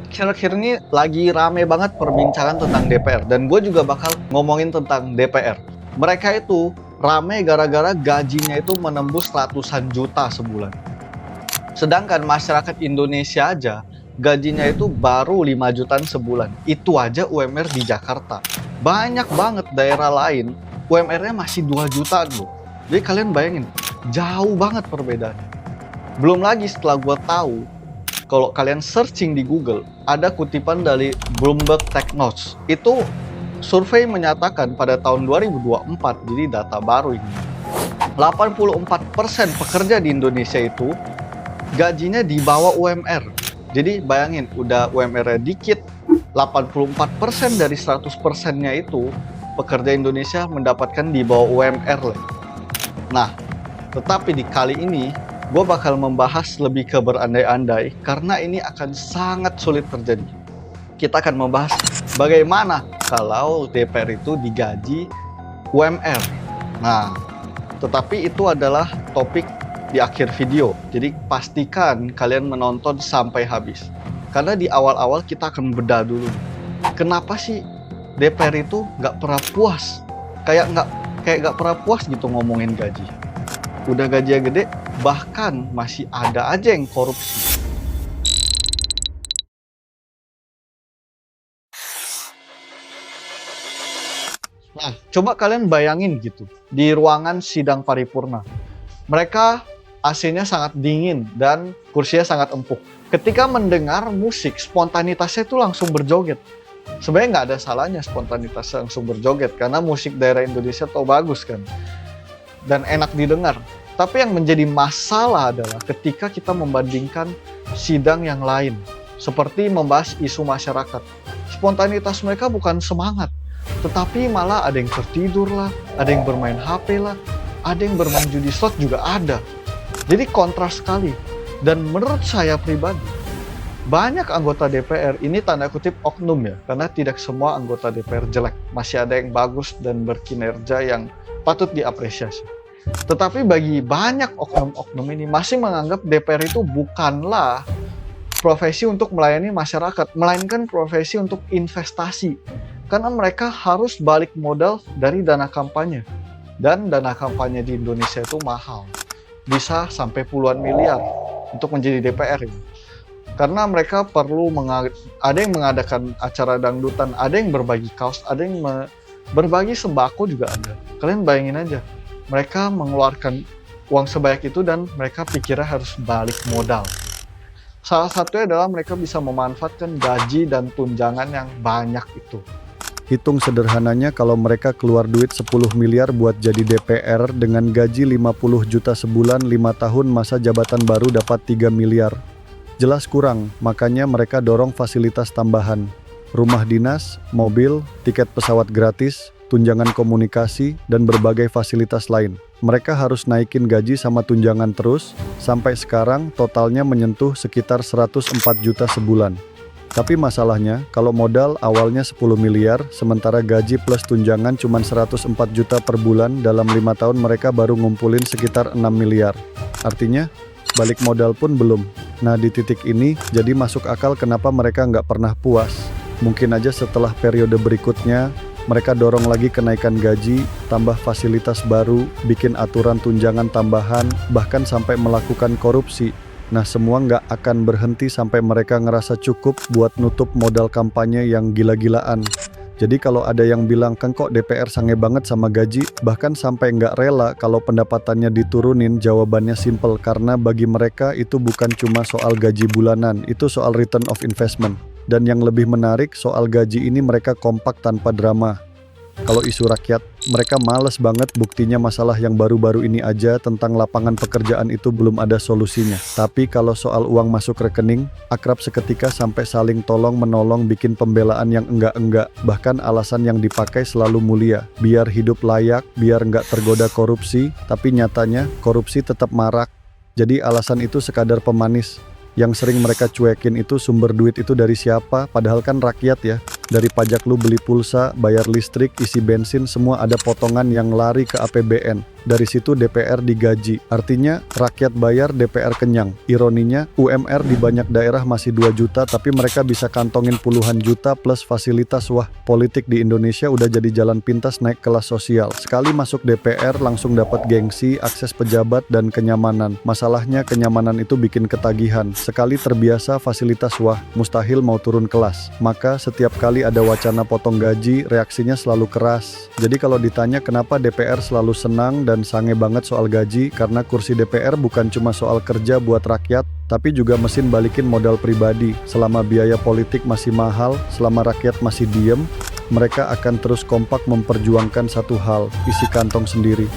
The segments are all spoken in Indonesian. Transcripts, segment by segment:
Akhir-akhir ini lagi rame banget perbincangan tentang DPR, dan gue juga bakal ngomongin tentang DPR. Mereka itu rame gara-gara gajinya itu menembus ratusan juta sebulan. Sedangkan masyarakat Indonesia aja gajinya itu baru 5 jutaan sebulan. Itu aja UMR di Jakarta. Banyak banget daerah lain UMR-nya masih 2 jutaan loh. Jadi kalian bayangin, jauh banget perbedaannya. Belum lagi setelah gue tahu, kalau kalian searching di Google, ada kutipan dari Bloomberg Technotes. Itu survei menyatakan pada tahun 2024, jadi data baru ini, 84% pekerja di Indonesia itu gajinya di bawah UMR. Jadi bayangin, udah UMR-nya dikit, 84% dari 100%-nya itu pekerja Indonesia mendapatkan di bawah UMR lah. Nah, tetapi di kali ini gue bakal membahas lebih ke berandai-andai karena ini akan sangat sulit terjadi. Kita akan membahas bagaimana kalau DPR itu digaji UMR. Nah, tetapi itu adalah topik di akhir video. Jadi pastikan kalian menonton sampai habis. Karena di awal-awal kita akan bedah dulu. Kenapa sih DPR itu nggak pernah puas? Kayak nggak pernah puas gitu ngomongin gaji. Udah gajinya gede, bahkan masih ada aja yang korupsi. Nah, coba kalian bayangin gitu, di ruangan sidang paripurna. Mereka AC-nya sangat dingin dan kursinya sangat empuk. Ketika mendengar musik, spontanitasnya itu langsung berjoget. Sebenarnya nggak ada salahnya spontanitasnya langsung berjoget, karena musik daerah Indonesia tuh bagus kan. Dan enak didengar. Tapi yang menjadi masalah adalah ketika kita membandingkan sidang yang lain. Seperti membahas isu masyarakat. Spontanitas mereka bukan semangat, tetapi malah ada yang tertidur lah, ada yang bermain HP lah, ada yang bermain judi slot juga ada. Jadi kontras sekali. Dan menurut saya pribadi, banyak anggota DPR ini tanda kutip oknum ya, karena tidak semua anggota DPR jelek. Masih ada yang bagus dan berkinerja yang patut diapresiasi. Tetapi bagi banyak oknum-oknum ini masih menganggap DPR itu bukanlah profesi untuk melayani masyarakat, melainkan profesi untuk investasi. Karena mereka harus balik modal dari dana kampanye. Dan dana kampanye di Indonesia itu mahal. Bisa sampai puluhan miliar untuk menjadi DPR ini. Karena mereka perlu ada yang mengadakan acara dangdutan, ada yang berbagi kaos, ada yang berbagi sembako juga ada. Kalian bayangin aja, mereka mengeluarkan uang sebanyak itu dan mereka pikirnya harus balik modal. Salah satunya adalah mereka bisa memanfaatkan gaji dan tunjangan yang banyak itu. Hitung sederhananya kalau mereka keluar duit 10 miliar buat jadi DPR dengan gaji 50 juta sebulan 5 tahun masa jabatan baru dapat 3 miliar. Jelas kurang, makanya mereka dorong fasilitas tambahan. Rumah dinas, mobil, tiket pesawat gratis, tunjangan komunikasi, dan berbagai fasilitas lain. Mereka harus naikin gaji sama tunjangan terus, sampai sekarang totalnya menyentuh sekitar 104 juta sebulan. Tapi masalahnya, kalau modal awalnya 10 miliar, sementara gaji plus tunjangan cuma 104 juta per bulan, dalam 5 tahun mereka baru ngumpulin sekitar 6 miliar. Artinya, balik modal pun belum. Nah, di titik ini, jadi masuk akal kenapa mereka nggak pernah puas. Mungkin aja setelah periode berikutnya, mereka dorong lagi kenaikan gaji, tambah fasilitas baru, bikin aturan tunjangan tambahan, bahkan sampai melakukan korupsi. Nah, semua nggak akan berhenti sampai mereka ngerasa cukup buat nutup modal kampanye yang gila-gilaan. Jadi kalau ada yang bilang, kan kok DPR sange banget sama gaji, bahkan sampai nggak rela kalau pendapatannya diturunin, jawabannya simple. Karena bagi mereka itu bukan cuma soal gaji bulanan, itu soal return of investment. Dan yang lebih menarik, soal gaji ini mereka kompak tanpa drama. Kalau isu rakyat, mereka males banget, buktinya masalah yang baru-baru ini aja tentang lapangan pekerjaan itu belum ada solusinya. Tapi kalau soal uang masuk rekening, akrab seketika sampai saling tolong-menolong bikin pembelaan yang enggak-enggak. Bahkan alasan yang dipakai selalu mulia, biar hidup layak, biar nggak tergoda korupsi, tapi nyatanya korupsi tetap marak. Jadi alasan itu sekadar pemanis. Yang sering mereka cuekin itu sumber duit itu dari siapa, padahal kan rakyat ya. Dari pajak lu beli pulsa, bayar listrik, isi bensin, semua ada potongan yang lari ke APBN. Dari situ DPR digaji. Artinya rakyat bayar, DPR kenyang. Ironinya UMR di banyak daerah masih 2 juta tapi mereka bisa kantongin puluhan juta plus fasilitas. Wah, politik di Indonesia udah jadi jalan pintas naik kelas sosial. Sekali masuk DPR langsung dapat gengsi, akses pejabat dan kenyamanan. Masalahnya kenyamanan itu bikin ketagihan. Sekali terbiasa fasilitas, wah mustahil mau turun kelas. Maka setiap kali ada wacana potong gaji, reaksinya selalu keras. Jadi kalau ditanya kenapa DPR selalu senang dan sange banget soal gaji, karena kursi DPR bukan cuma soal kerja buat rakyat, tapi juga mesin balikin modal pribadi. Selama biaya politik masih mahal, selama rakyat masih diem, mereka akan terus kompak memperjuangkan satu hal, isi kantong sendiri.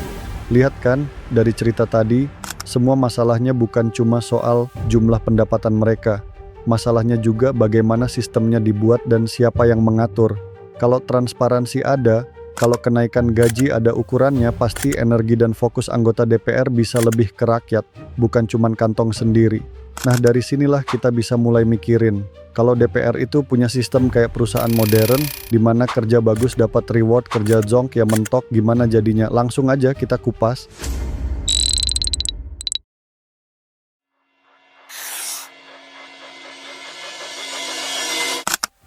Lihat kan, dari cerita tadi, semua masalahnya bukan cuma soal jumlah pendapatan mereka. Masalahnya juga bagaimana sistemnya dibuat dan siapa yang mengatur. Kalau transparansi ada, kalau kenaikan gaji ada ukurannya, pasti energi dan fokus anggota DPR bisa lebih ke rakyat, bukan cuman kantong sendiri. Nah dari sinilah kita bisa mulai mikirin, kalau DPR itu punya sistem kayak perusahaan modern, di mana kerja bagus dapat reward, kerja zonk ya mentok, gimana jadinya? Langsung aja kita kupas.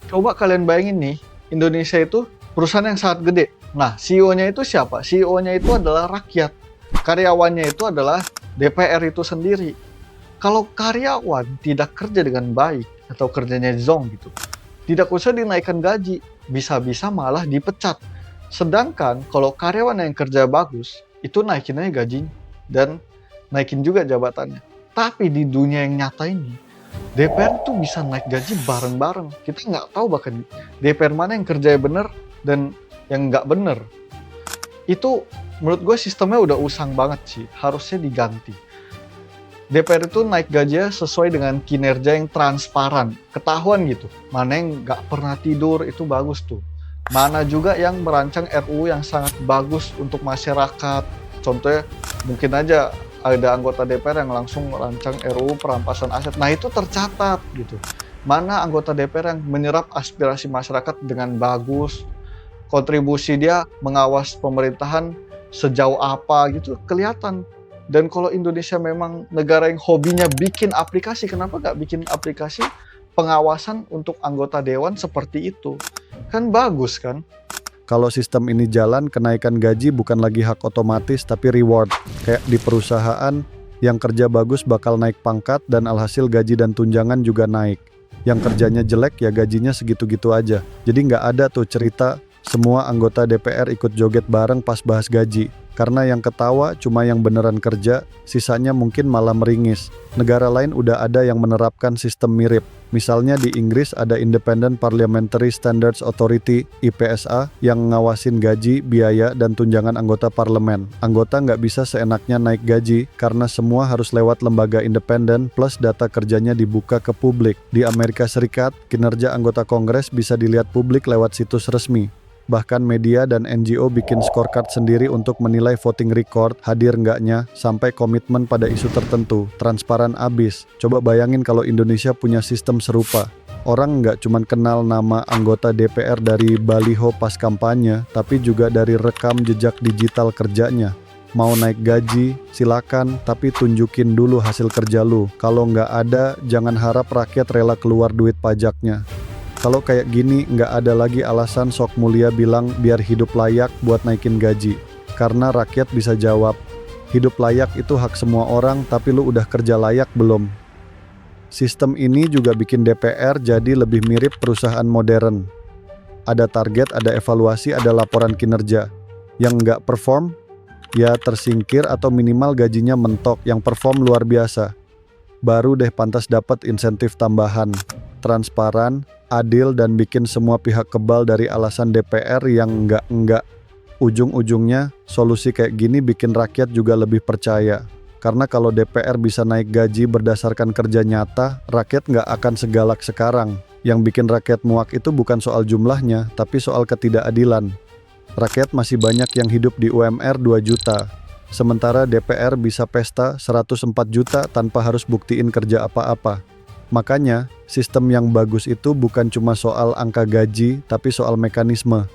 Coba kalian bayangin nih, Indonesia itu perusahaan yang sangat gede. Nah, CEO-nya itu siapa? CEO-nya itu adalah rakyat. Karyawannya itu adalah DPR itu sendiri. Kalau karyawan tidak kerja dengan baik atau kerjanya zonk gitu, tidak usah dinaikkan gaji, bisa-bisa malah dipecat. Sedangkan kalau karyawan yang kerja bagus, itu naikin aja gajinya dan naikin juga jabatannya. Tapi di dunia yang nyata ini, DPR tuh bisa naik gaji bareng-bareng. Kita nggak tahu bahkan DPR mana yang kerjanya bener dan yang nggak bener. Itu menurut gue sistemnya udah usang banget sih, harusnya diganti. DPR itu naik gajinya sesuai dengan kinerja yang transparan, ketahuan gitu. Mana yang nggak pernah tidur, itu bagus tuh. Mana juga yang merancang RUU yang sangat bagus untuk masyarakat. Contohnya mungkin aja ada anggota DPR yang langsung merancang RUU perampasan aset. Nah itu tercatat gitu. Mana anggota DPR yang menyerap aspirasi masyarakat dengan bagus, kontribusi dia mengawas pemerintahan sejauh apa gitu, kelihatan. Dan kalau Indonesia memang negara yang hobinya bikin aplikasi, kenapa nggak bikin aplikasi pengawasan untuk anggota dewan seperti itu? Kan bagus kan? Kalau sistem ini jalan, kenaikan gaji bukan lagi hak otomatis tapi reward. Kayak di perusahaan, yang kerja bagus bakal naik pangkat dan alhasil gaji dan tunjangan juga naik. Yang kerjanya jelek ya gajinya segitu-gitu aja. Jadi nggak ada tuh cerita semua anggota DPR ikut joget bareng pas bahas gaji. Karena yang ketawa cuma yang beneran kerja, sisanya mungkin malah meringis. Negara lain udah ada yang menerapkan sistem mirip. Misalnya di Inggris ada Independent Parliamentary Standards Authority (IPSA) yang ngawasin gaji, biaya, dan tunjangan anggota parlemen. Anggota nggak bisa seenaknya naik gaji karena semua harus lewat lembaga independen plus data kerjanya dibuka ke publik. Di Amerika Serikat, kinerja anggota Kongres bisa dilihat publik lewat situs resmi. Bahkan media dan NGO bikin scorecard sendiri untuk menilai voting record, hadir nggaknya, sampai komitmen pada isu tertentu. Transparan abis. Coba bayangin kalau Indonesia punya sistem serupa. Orang nggak cuma kenal nama anggota DPR dari baliho pas kampanye, tapi juga dari rekam jejak digital kerjanya. Mau naik gaji, silakan, tapi tunjukin dulu hasil kerja lu. Kalau nggak ada, jangan harap rakyat rela keluar duit pajaknya. Kalau kayak gini, nggak ada lagi alasan sok mulia bilang biar hidup layak buat naikin gaji. Karena rakyat bisa jawab, hidup layak itu hak semua orang, tapi lu udah kerja layak belum? Sistem ini juga bikin DPR jadi lebih mirip perusahaan modern. Ada target, ada evaluasi, ada laporan kinerja. Yang nggak perform, ya tersingkir atau minimal gajinya mentok. Yang perform luar biasa, baru deh pantas dapat insentif tambahan. Transparan, adil, dan bikin semua pihak kebal dari alasan DPR yang enggak. Ujung-ujungnya, solusi kayak gini bikin rakyat juga lebih percaya. Karena kalau DPR bisa naik gaji berdasarkan kerja nyata, rakyat nggak akan segalak sekarang. Yang bikin rakyat muak itu bukan soal jumlahnya, tapi soal ketidakadilan. Rakyat masih banyak yang hidup di UMR 2 juta. Sementara DPR bisa pesta 104 juta tanpa harus buktiin kerja apa-apa. Makanya, sistem yang bagus itu bukan cuma soal angka gaji, tapi soal mekanisme.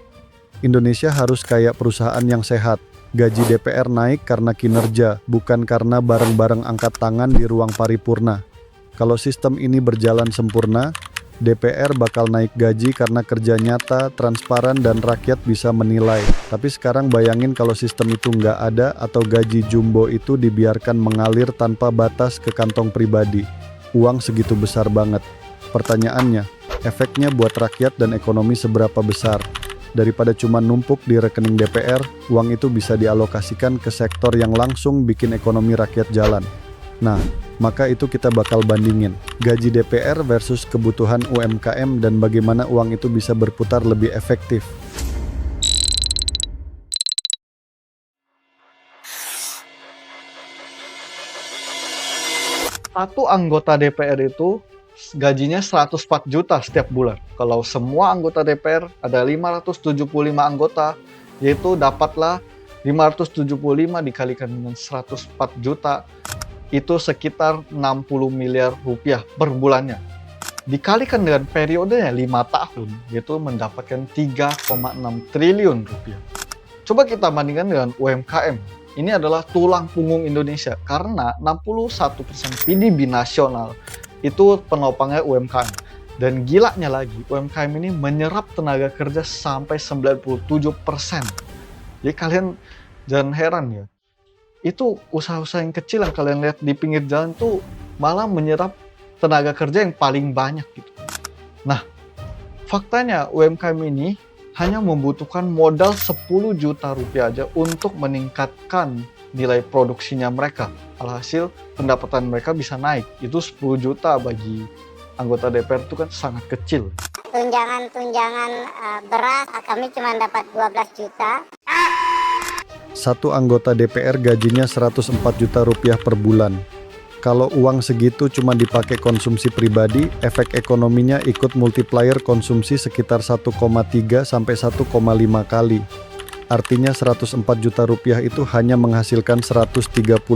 Indonesia harus kayak perusahaan yang sehat. Gaji DPR naik karena kinerja, bukan karena bareng-bareng angkat tangan di ruang paripurna. Kalau sistem ini berjalan sempurna, DPR bakal naik gaji karena kerja nyata, transparan, dan rakyat bisa menilai. Tapi sekarang bayangin kalau sistem itu nggak ada atau gaji jumbo itu dibiarkan mengalir tanpa batas ke kantong pribadi. Uang segitu besar banget. Pertanyaannya, efeknya buat rakyat dan ekonomi seberapa besar? Daripada cuma numpuk di rekening DPR, uang itu bisa dialokasikan ke sektor yang langsung bikin ekonomi rakyat jalan. Nah, maka itu kita bakal bandingin gaji DPR versus kebutuhan UMKM dan bagaimana uang itu bisa berputar lebih efektif. Satu anggota DPR itu gajinya 104 juta setiap bulan. Kalau semua anggota DPR ada 575 anggota, yaitu dapatlah 575 dikalikan dengan 104 juta, itu sekitar 60 miliar rupiah per bulannya. Dikalikan dengan periodenya 5 tahun, yaitu mendapatkan 3,6 triliun rupiah. Coba kita bandingkan dengan UMKM. Ini adalah tulang punggung Indonesia, karena 61% PDB nasional itu penopangnya UMKM. Dan gilanya lagi, UMKM ini menyerap tenaga kerja sampai 97%. Jadi kalian jangan heran ya. Itu usaha-usaha yang kecil yang kalian lihat di pinggir jalan tuh malah menyerap tenaga kerja yang paling banyak gitu. Nah, faktanya UMKM ini hanya membutuhkan modal 10 juta rupiah aja untuk meningkatkan nilai produksinya mereka. Alhasil pendapatan mereka bisa naik. Itu 10 juta bagi anggota DPR itu kan sangat kecil. Tunjangan beras kami cuma dapat 12 juta. Satu anggota DPR gajinya 104 juta rupiah per bulan. Kalau uang segitu cuma dipakai konsumsi pribadi, efek ekonominya ikut multiplier konsumsi sekitar 1,3 sampai 1,5 kali. Artinya 104 juta rupiah itu hanya menghasilkan 135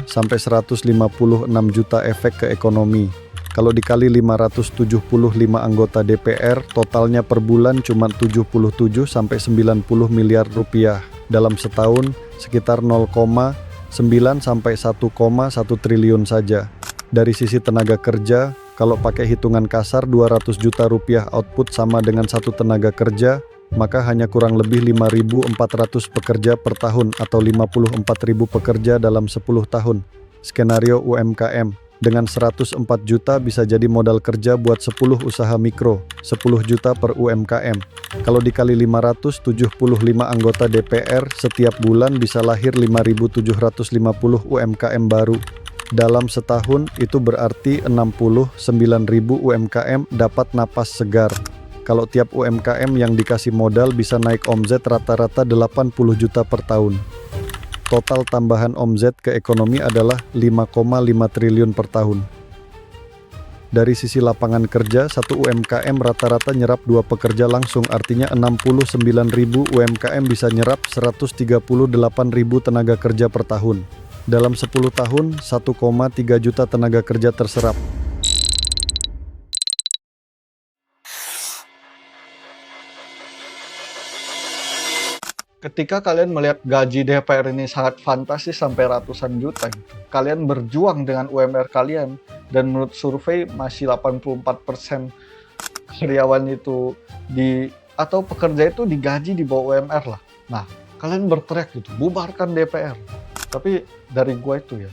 sampai 156 juta efek ke ekonomi. Kalau dikali 575 anggota DPR, totalnya per bulan cuma 77 sampai 90 miliar rupiah. Dalam setahun sekitar 0,9 sampai 1,1 triliun saja. Dari sisi tenaga kerja, kalau pakai hitungan kasar 200 juta rupiah output sama dengan satu tenaga kerja, maka hanya kurang lebih 5.400 pekerja per tahun atau 54.000 pekerja dalam 10 tahun. Skenario UMKM. Dengan 104 juta bisa jadi modal kerja buat 10 usaha mikro, 10 juta per UMKM. Kalau dikali 575 anggota DPR, setiap bulan bisa lahir 5.750 UMKM baru. Dalam setahun itu berarti 69.000 UMKM dapat napas segar. Kalau tiap UMKM yang dikasih modal bisa naik omzet rata-rata 80 juta per tahun. Total tambahan omzet ke ekonomi adalah 5,5 triliun per tahun. Dari sisi lapangan kerja, satu UMKM rata-rata nyerap 2 pekerja langsung, artinya 69.000 UMKM bisa nyerap 138.000 tenaga kerja per tahun. Dalam 10 tahun, 1,3 juta tenaga kerja terserap. Ketika kalian melihat gaji DPR ini sangat fantastis sampai ratusan juta gitu. Kalian berjuang dengan UMR kalian dan menurut survei masih 84% karyawan itu atau pekerja itu digaji di bawah UMR lah. Nah, kalian berteriak gitu, bubarkan DPR. Tapi dari gua itu ya,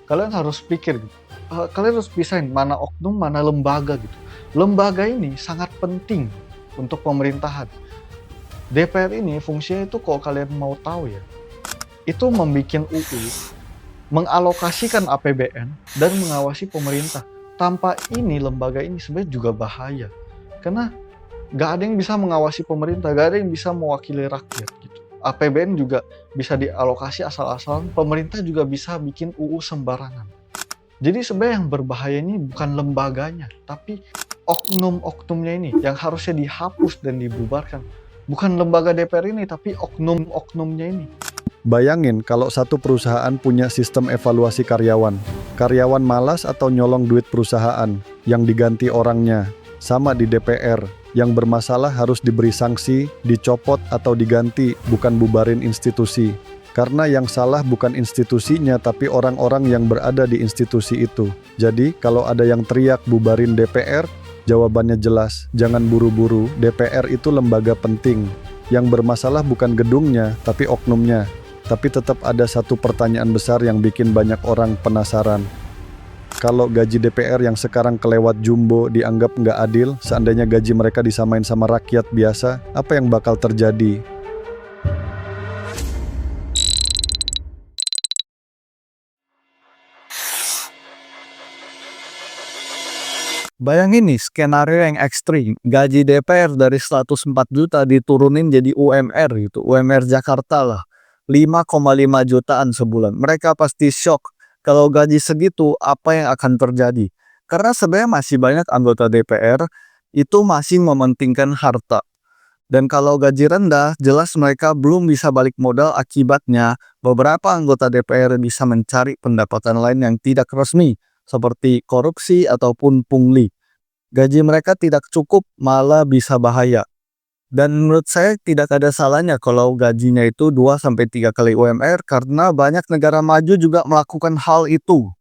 kalian harus pikir gitu. Kalian harus pisahin mana oknum, mana lembaga gitu. Lembaga ini sangat penting untuk pemerintahan. DPR ini fungsinya itu kalau kalian mau tahu ya, itu membuat UU, mengalokasikan APBN, dan mengawasi pemerintah. Tanpa ini, lembaga ini sebenarnya juga bahaya. Karena gak ada yang bisa mengawasi pemerintah, gak ada yang bisa mewakili rakyat gitu. APBN juga bisa dialokasi asal-asalan, pemerintah juga bisa bikin UU sembarangan. Jadi sebenarnya yang berbahaya ini bukan lembaganya, tapi oknum-oknumnya ini yang harusnya dihapus dan dibubarkan. Bukan lembaga DPR ini, tapi oknum-oknumnya ini. Bayangin kalau satu perusahaan punya sistem evaluasi karyawan. Karyawan malas atau nyolong duit perusahaan, yang diganti orangnya. Sama di DPR, yang bermasalah harus diberi sanksi, dicopot atau diganti, bukan bubarin institusi. Karena yang salah bukan institusinya, tapi orang-orang yang berada di institusi itu. Jadi, kalau ada yang teriak bubarin DPR, jawabannya jelas, jangan buru-buru. DPR itu lembaga penting. Yang bermasalah bukan gedungnya, tapi oknumnya. Tapi tetap ada satu pertanyaan besar yang bikin banyak orang penasaran. Kalau gaji DPR yang sekarang kelewat jumbo dianggap nggak adil, seandainya gaji mereka disamain sama rakyat biasa, apa yang bakal terjadi? Bayangin nih skenario yang ekstrim, gaji DPR dari 104 juta diturunin jadi UMR gitu, UMR Jakarta lah, 5,5 jutaan sebulan. Mereka pasti shock kalau gaji segitu apa yang akan terjadi. Karena sebenarnya masih banyak anggota DPR itu masih mementingkan harta. Dan kalau gaji rendah, jelas mereka belum bisa balik modal, akibatnya beberapa anggota DPR bisa mencari pendapatan lain yang tidak resmi, seperti korupsi ataupun pungli. Gaji mereka tidak cukup, malah bisa bahaya. Dan menurut saya tidak ada salahnya kalau gajinya itu 2-3 kali UMR, karena banyak negara maju juga melakukan hal itu.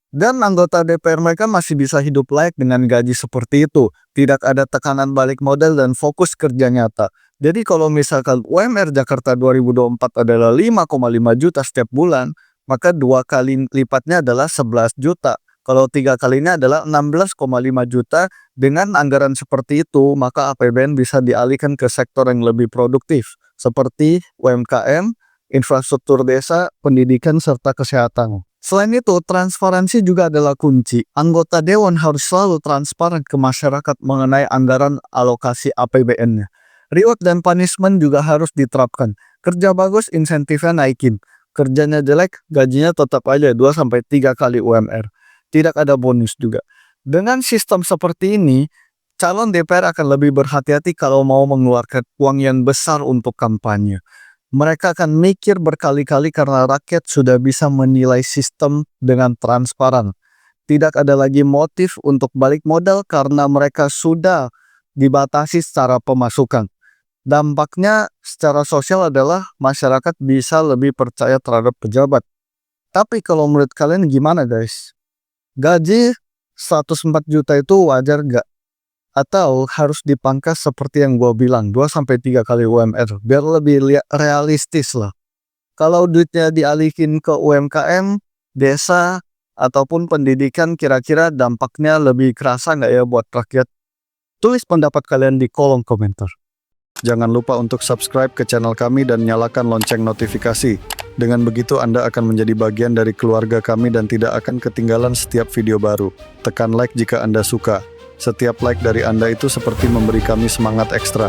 Dan anggota DPR mereka masih bisa hidup layak dengan gaji seperti itu. Tidak ada tekanan balik modal dan fokus kerja nyata. Jadi kalau misalkan UMR Jakarta 2024 adalah 5,5 juta setiap bulan, maka 2 kali lipatnya adalah 11 juta. Kalau 3 kalinya adalah 16,5 juta. Dengan anggaran seperti itu, maka APBN bisa dialihkan ke sektor yang lebih produktif, seperti UMKM, infrastruktur desa, pendidikan, serta kesehatan. Selain itu, transparansi juga adalah kunci. Anggota Dewan harus selalu transparan ke masyarakat mengenai anggaran alokasi APBN-nya. Reward dan punishment juga harus diterapkan. Kerja bagus, insentifnya naikin. Kerjanya jelek, gajinya tetap aja 2-3 kali UMR. Tidak ada bonus juga. Dengan sistem seperti ini, calon DPR akan lebih berhati-hati kalau mau mengeluarkan uang yang besar untuk kampanye. Mereka akan mikir berkali-kali karena rakyat sudah bisa menilai sistem dengan transparan. Tidak ada lagi motif untuk balik modal karena mereka sudah dibatasi secara pemasukan. Dampaknya secara sosial adalah masyarakat bisa lebih percaya terhadap pejabat. Tapi kalau menurut kalian gimana guys? Gaji 104 juta itu wajar gak? Atau harus dipangkas seperti yang gue bilang, 2-3 kali UMR, biar lebih realistis lah. Kalau duitnya dialihin ke UMKM, desa, ataupun pendidikan, kira-kira dampaknya lebih kerasa gak ya buat rakyat? Tulis pendapat kalian di kolom komentar. Jangan lupa untuk subscribe ke channel kami dan nyalakan lonceng notifikasi. Dengan begitu Anda akan menjadi bagian dari keluarga kami dan tidak akan ketinggalan setiap video baru. Tekan like jika Anda suka. Setiap like dari Anda itu seperti memberi kami semangat ekstra.